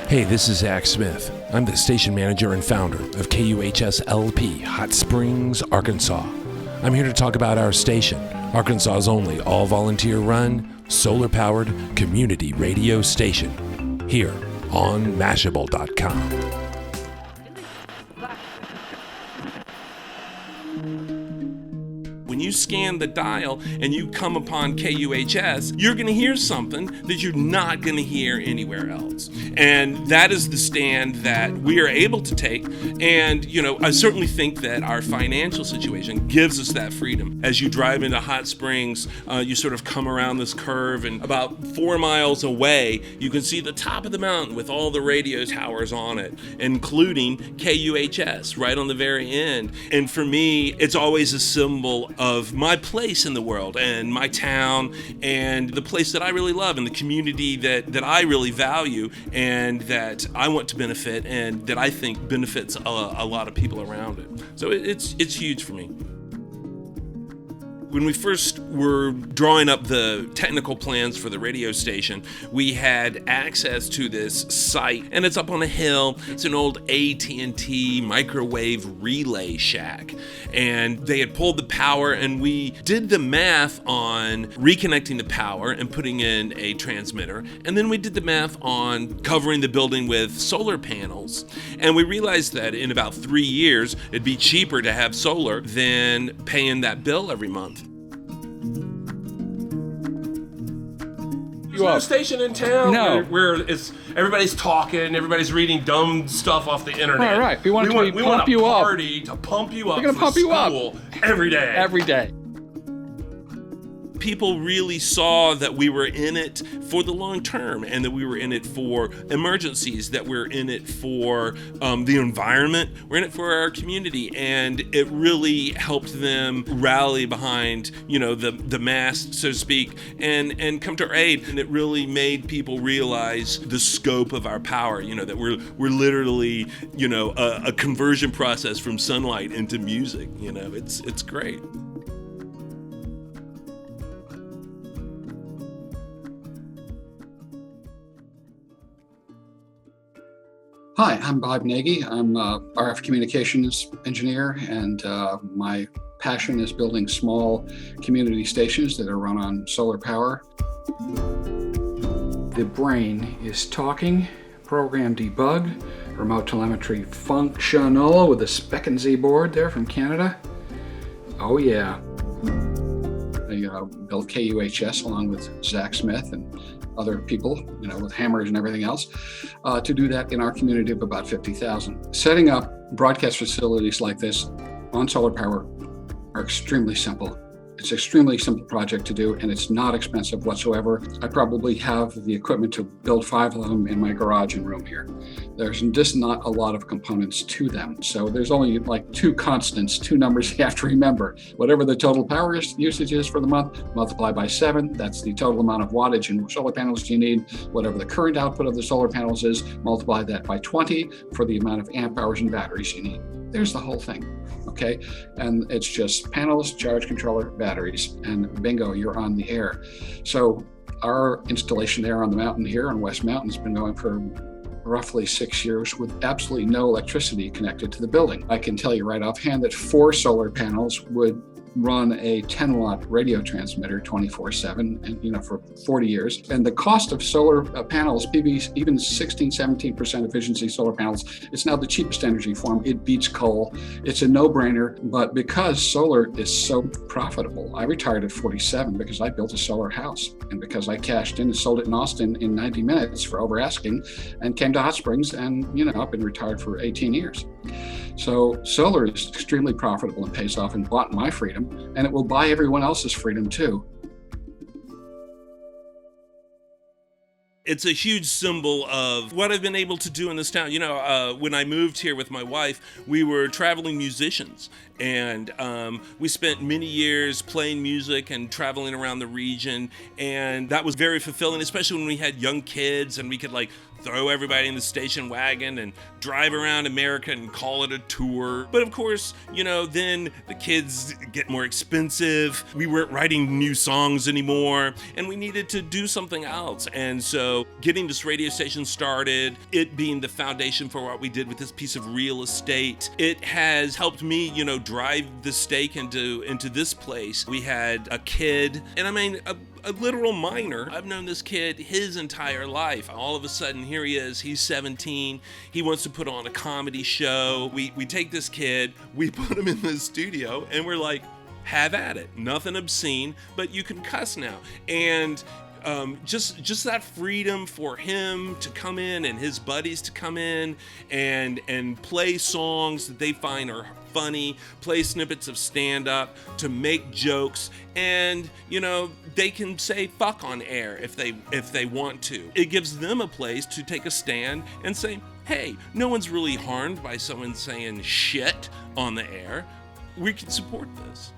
Hey, this is Zach Smith. I'm the station manager and founder of KUHS LP, Hot Springs, Arkansas. I'm here to talk about our station, Arkansas's only all-volunteer-run, solar-powered community radio station, here on Mashable.com. When you scan the dial and you come upon KUHS, you're going to hear something that you're not going to hear anywhere else. And that is the stand that we are able to take. And, I certainly think that our financial situation gives us that freedom. As you drive into Hot Springs, you sort of come around this curve, and about 4 miles away, you can see the top of the mountain with all the radio towers on it, including KUHS right on the very end. And for me, it's always a symbol of my place in the world and my town and the place that I really love and the community that I really value and that I want to benefit and that I think benefits a lot of people around it. So it's huge for me. When we first were drawing up the technical plans for the radio station, we had access to this site, and it's up on a hill. It's an old AT&T microwave relay shack, and they had pulled the power, and we did the math on reconnecting the power and putting in a transmitter, and then we did the math on covering the building with solar panels, and we realized that in about 3 years, it'd be cheaper to have solar than paying that bill every month. There's no station in town where it's everybody's talking, everybody's reading dumb stuff off the internet. All right, we want to pump you up. Party to pump you up. We're gonna pump you up every day. Every day. People really saw that we were in it for the long term and that we were in it for emergencies, that we're in it for the environment, we're in it for our community, and it really helped them rally behind, the mast, so to speak, and come to our aid. And it really made people realize the scope of our power, that we're literally, a conversion process from sunlight into music. It's great. Hi, I'm Bob Nagy. I'm a RF communications engineer, and my passion is building small community stations that are run on solar power. The brain is talking, program debug, remote telemetry functional with a Spec and Z board there from Canada. Oh yeah. I built KUHS along with Zach Smith and other people, with hammers and everything else, to do that in our community of about 50,000. Setting up broadcast facilities like this on solar power are extremely simple. It's an extremely simple project to do, and it's not expensive whatsoever. I probably have the equipment to build 5 of them in my garage and room here. There's just not a lot of components to them. So there's only like 2 constants, 2 numbers you have to remember. Whatever the total power usage is for the month, multiply by 7. That's the total amount of wattage and solar panels you need. Whatever the current output of the solar panels is, multiply that by 20 for the amount of amp hours and batteries you need. There's the whole thing. Okay, and it's just panels, charge controller, batteries, and bingo, you're on the air. So our installation there on the mountain here on West Mountain has been going for roughly 6 years with absolutely no electricity connected to the building. I can tell you right offhand that 4 solar panels would run a 10-watt radio transmitter 24/7, and for 40 years. And the cost of solar panels, PVs, even 16-17% efficiency solar panels, it's now the cheapest energy form. It beats coal. It's a no-brainer. But because solar is so profitable, I retired at 47 because I built a solar house, and because I cashed in and sold it in Austin in 90 minutes for over asking, and came to Hot Springs, and I've been retired for 18 years. So solar is extremely profitable and pays off, and bought my freedom, and it will buy everyone else's freedom too. It's a huge symbol of what I've been able to do in this town. When I moved here with my wife, we were traveling musicians, and we spent many years playing music and traveling around the region, and that was very fulfilling, especially when we had young kids and we could throw everybody in the station wagon and drive around America and call it a tour. But of course, then the kids get more expensive. We weren't writing new songs anymore, and we needed to do something else. And so getting this radio station started, it being the foundation for what we did with this piece of real estate, it has helped me, drive the stake into this place. We had a kid, and I mean, a literal minor. I've known this kid his entire life. All of a sudden, here he is. He's 17. He wants to put on a comedy show. We take this kid, we put him in the studio, and we're like, have at it. Nothing obscene, but you can cuss now. And just that freedom for him to come in and his buddies to come in and play songs that they find are funny, play snippets of stand-up, to make jokes, and they can say fuck on air if they want to. It gives them a place to take a stand and say, hey, no one's really harmed by someone saying shit on the air. We can support this.